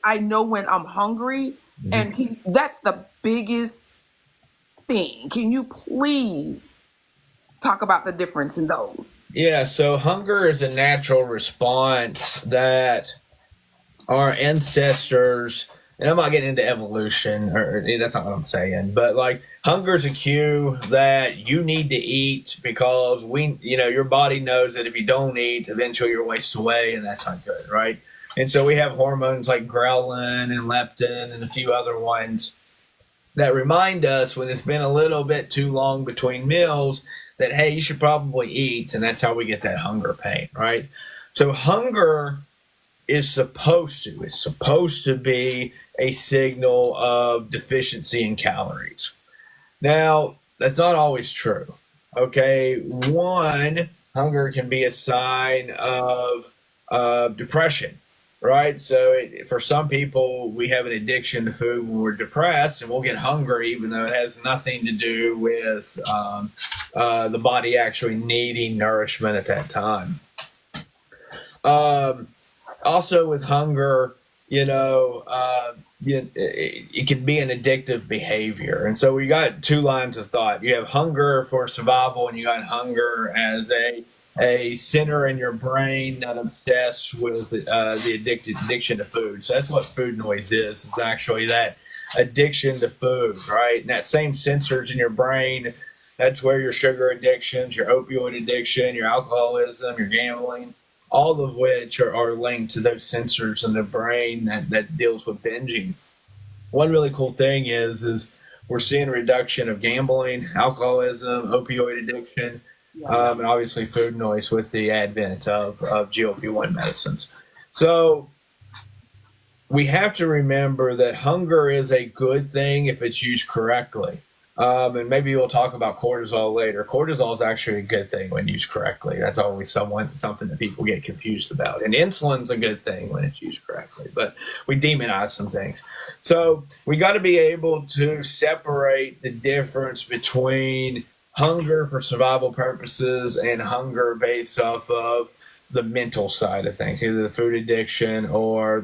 I know when I'm hungry, Mhm. and that's the biggest thing. Can you please talk about the difference in those? Yeah, so hunger is a natural response that our ancestors, and I'm not getting into evolution, or that's not what I'm saying, but like hunger is a cue that you need to eat because your body knows that if you don't eat, eventually you'll waste away, and that's not good, right? And so we have hormones like ghrelin and leptin and a few other ones that remind us when it's been a little bit too long between meals that, hey, you should probably eat. And that's how we get that hunger pain, right? So hunger is supposed to be a signal of deficiency in calories. Now, that's not always true. Okay, one, hunger can be a sign of depression, right? So, for some people, we have an addiction to food when we're depressed, and we'll get hungry, even though it has nothing to do with the body actually needing nourishment at that time. Um, Also, with hunger, it can be an addictive behavior. And so we got two lines of thought. You have hunger for survival, and you got hunger as a center in your brain that obsessed with the addiction to food. So that's what food noise is. It's actually that addiction to food, right? And that same sensors in your brain, that's where your sugar addictions, your opioid addiction, your alcoholism, your gambling, all of which are linked to those sensors in the brain that deals with binging. One really cool thing is we're seeing a reduction of gambling, alcoholism, opioid addiction, Yeah. and obviously food noise with the advent of GLP-1 medicines. So we have to remember that hunger is a good thing if it's used correctly. And maybe we'll talk about cortisol later. Cortisol is actually a good thing when used correctly. That's always something that people get confused about. And insulin's a good thing when it's used correctly, but we demonize some things. So we got to be able to separate the difference between hunger for survival purposes and hunger based off of the mental side of things, either the food addiction or